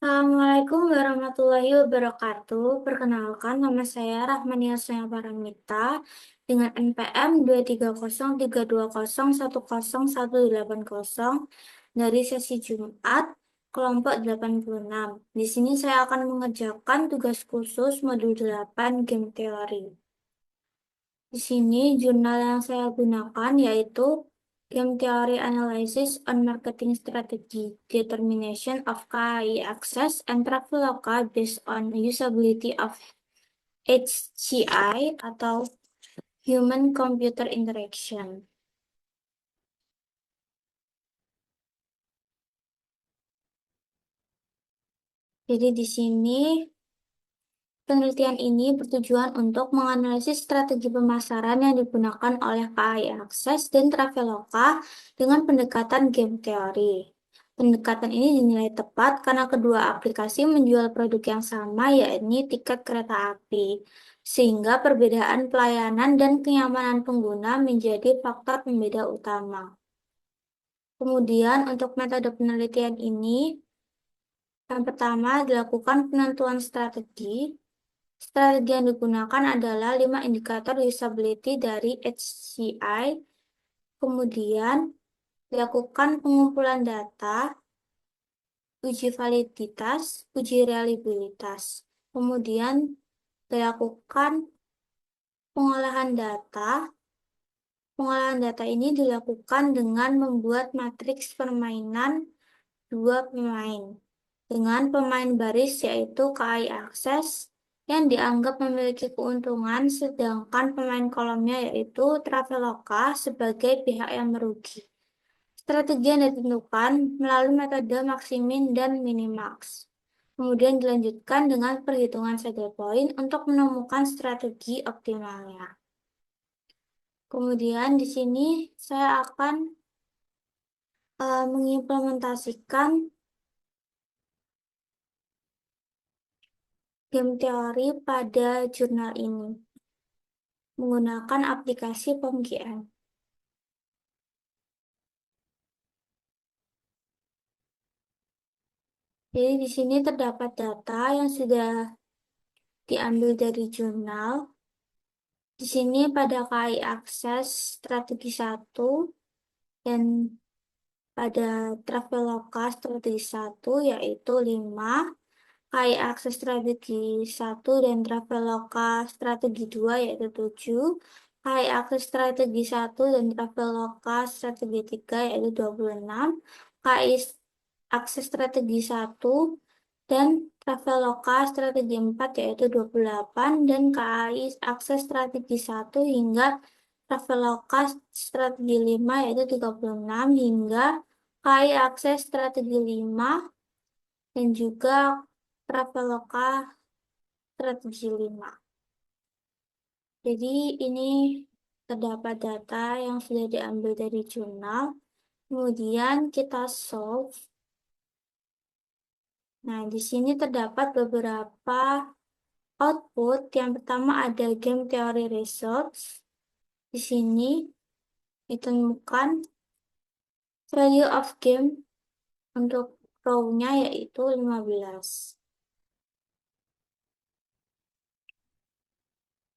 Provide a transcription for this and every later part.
Assalamualaikum warahmatullahi wabarakatuh. Perkenalkan, nama saya Rahmania Sonya Paramita dengan NPM 23032010180 dari sesi Jumat kelompok 86. Di sini saya akan mengerjakan tugas khusus modul 8 Game Theory. Di sini jurnal yang saya gunakan yaitu Game Theory Analysis on Marketing Strategy, Determination of KAI Access and Traveloka based on Usability of HCI atau Human Computer Interaction. Jadi di sini penelitian ini bertujuan untuk menganalisis strategi pemasaran yang digunakan oleh KAI Access dan Traveloka dengan pendekatan game theory. Pendekatan ini dinilai tepat karena kedua aplikasi menjual produk yang sama, yakni tiket kereta api, sehingga perbedaan pelayanan dan kenyamanan pengguna menjadi faktor pembeda utama. Kemudian untuk metode penelitian ini, yang pertama dilakukan penentuan strategi. Strategi yang digunakan adalah 5 indikator usability dari HCI, kemudian dilakukan pengumpulan data, uji validitas, uji reliabilitas, kemudian dilakukan pengolahan data. Pengolahan data ini dilakukan dengan membuat matriks permainan dua pemain dengan pemain baris yaitu KAI Access yang dianggap memiliki keuntungan, sedangkan pemain kolomnya yaitu Traveloka sebagai pihak yang merugi. Strategi yang ditentukan melalui metode maksimin dan minimax. Kemudian dilanjutkan dengan perhitungan saddle point untuk menemukan strategi optimalnya. Kemudian di sini saya akan mengimplementasikan game teori pada jurnal ini menggunakan aplikasi PomGN. Jadi di sini terdapat data yang sudah diambil dari jurnal. Di sini pada KAI Access strategi 1 dan pada Traveloka strategi 1 yaitu 5, KAI Access strategi 1 dan Traveloka strategi 2 yaitu 7, KAI Access strategi 1 dan Traveloka strategi 3 yaitu 26, KAI Access strategi 1 dan Traveloka strategi 4 yaitu 28 dan KAI Access strategi 1 hingga Traveloka strategi 5 yaitu 36 hingga KAI Access strategi 5 dan juga Traveloka strategi 5. Jadi ini terdapat data yang sudah diambil dari jurnal. Kemudian kita solve. Nah, di sini terdapat beberapa output. Yang pertama ada game theory results. Di sini ditemukan value of game untuk row-nya yaitu 15.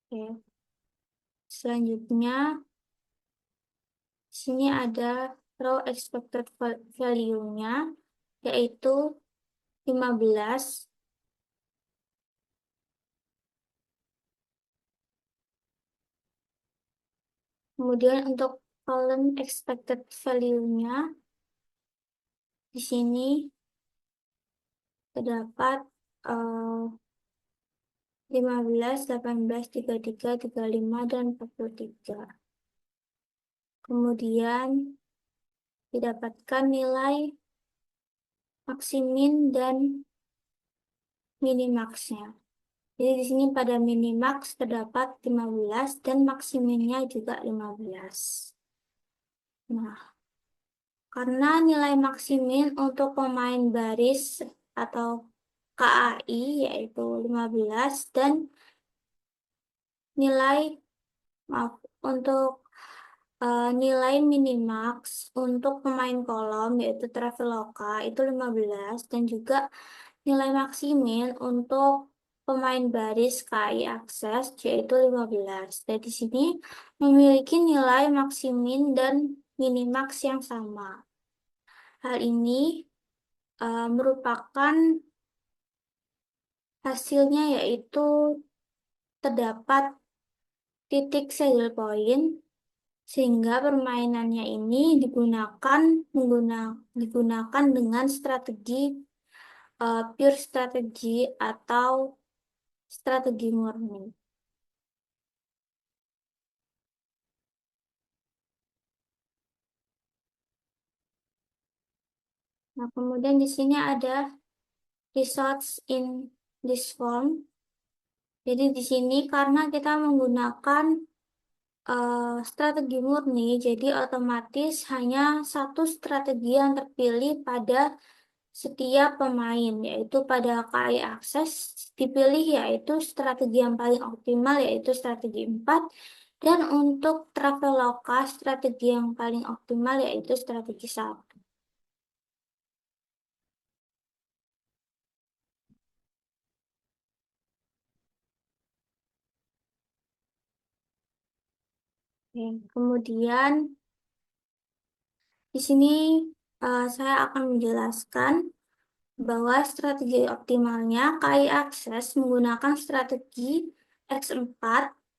Oke. Selanjutnya, di sini ada row expected value-nya yaitu 15. Kemudian untuk column expected value-nya di sini terdapat 15, 18, 33, 35, dan 43. Kemudian didapatkan nilai maksimin dan minimaxnya. Jadi di sini pada minimax terdapat 15 dan maksiminnya juga 15. Nah, karena nilai maksimin untuk pemain baris atau KAI yaitu 15 dan nilai untuk nilai minimax untuk pemain kolom yaitu Traveloka itu 15 dan juga nilai maksimin untuk pemain baris KI akses yaitu 15. Dan di sini memiliki nilai maksimin dan minimax yang sama. Hal ini merupakan hasilnya yaitu terdapat titik saddle point sehingga permainannya ini digunakan dengan strategi pure strategi atau strategi murni. Nah, kemudian di sini ada results in this form. Jadi di sini karena kita menggunakan strategi murni, jadi otomatis hanya satu strategi yang terpilih pada setiap pemain, yaitu pada KI akses dipilih yaitu strategi yang paling optimal yaitu strategi 4, dan untuk Traveloka strategi yang paling optimal yaitu strategi 1. Oke, kemudian di sini saya akan menjelaskan bahwa strategi optimalnya KI akses menggunakan strategi X4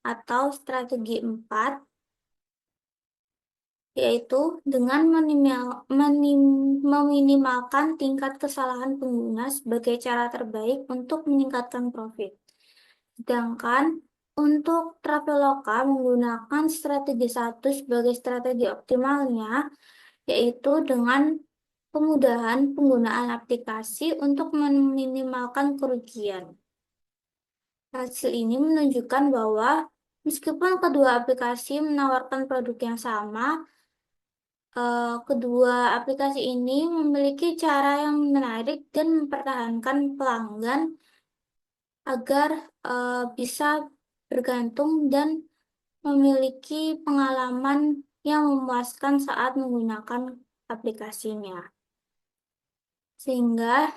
atau strategi 4, yaitu dengan meminimalkan tingkat kesalahan pengguna sebagai cara terbaik untuk meningkatkan profit. Sedangkan untuk Traveloka menggunakan strategi 1 sebagai strategi optimalnya, yaitu dengan kemudahan penggunaan aplikasi untuk meminimalkan kerugian. Hasil ini menunjukkan bahwa meskipun kedua aplikasi menawarkan produk yang sama, kedua aplikasi ini memiliki cara yang menarik dan mempertahankan pelanggan agar bisa bergantung dan memiliki pengalaman yang memuaskan saat menggunakan aplikasinya. Sehingga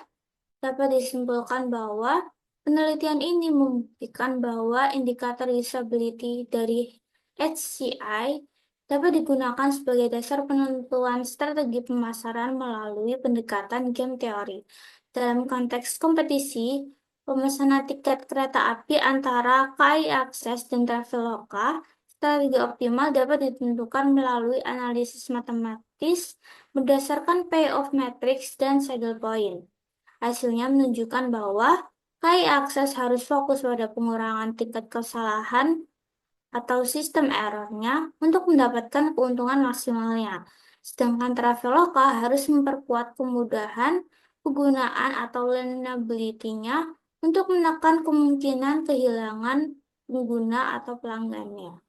dapat disimpulkan bahwa penelitian ini membuktikan bahwa indikator usability dari HCI dapat digunakan sebagai dasar penentuan strategi pemasaran melalui pendekatan game teori. Dalam konteks kompetisi, pemesanan tiket kereta api antara KAI Akses dan Traveloka, strategi optimal dapat ditentukan melalui analisis matematis berdasarkan payoff matrix dan saddle point. Hasilnya menunjukkan bahwa KAI Akses harus fokus pada pengurangan tingkat kesalahan atau sistem errornya untuk mendapatkan keuntungan maksimalnya. Sedangkan Traveloka harus memperkuat kemudahan penggunaan atau learnability-nya untuk menekan kemungkinan kehilangan pengguna atau pelanggannya.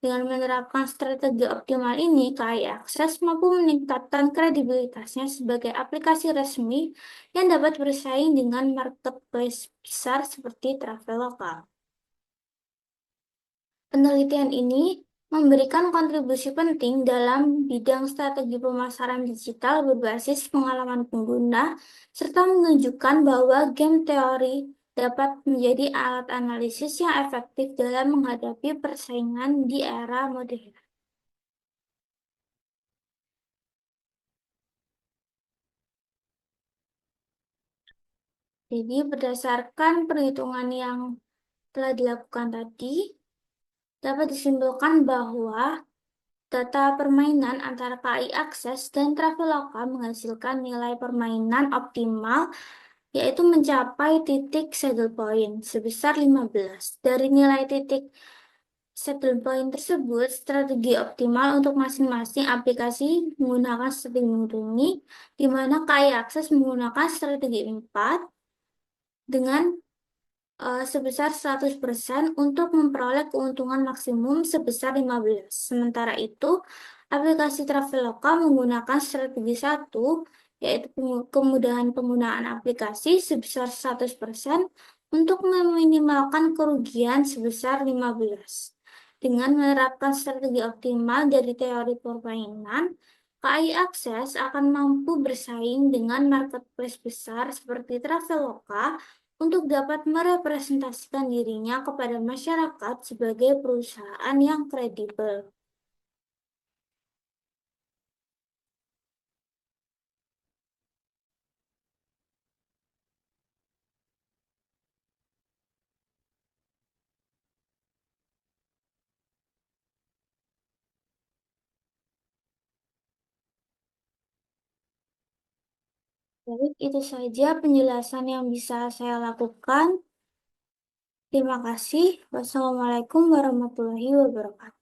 Dengan menerapkan strategi optimal ini, KAI Akses mampu meningkatkan kredibilitasnya sebagai aplikasi resmi yang dapat bersaing dengan marketplace besar seperti Traveloka. Penelitian ini memberikan kontribusi penting dalam bidang strategi pemasaran digital berbasis pengalaman pengguna, serta menunjukkan bahwa game teori dapat menjadi alat analisis yang efektif dalam menghadapi persaingan di era modern. Jadi berdasarkan perhitungan yang telah dilakukan tadi, dapat disimpulkan bahwa data permainan antara KAI Akses dan Traveloka menghasilkan nilai permainan optimal, yaitu mencapai titik saddle point sebesar 15. Dari nilai titik saddle point tersebut, strategi optimal untuk masing-masing aplikasi menggunakan strategi murni, di mana KAI Akses menggunakan strategi 4 dengan sebesar 100% untuk memperoleh keuntungan maksimum sebesar 15. Sementara itu, aplikasi Traveloka menggunakan strategi 1, yaitu kemudahan penggunaan aplikasi sebesar 100% untuk meminimalkan kerugian sebesar 15. Dengan menerapkan strategi optimal dari teori permainan, KAI Akses akan mampu bersaing dengan marketplace besar seperti Traveloka untuk dapat merepresentasikan dirinya kepada masyarakat sebagai perusahaan yang kredibel. Baik, itu saja penjelasan yang bisa saya lakukan. Terima kasih. Wassalamualaikum warahmatullahi wabarakatuh.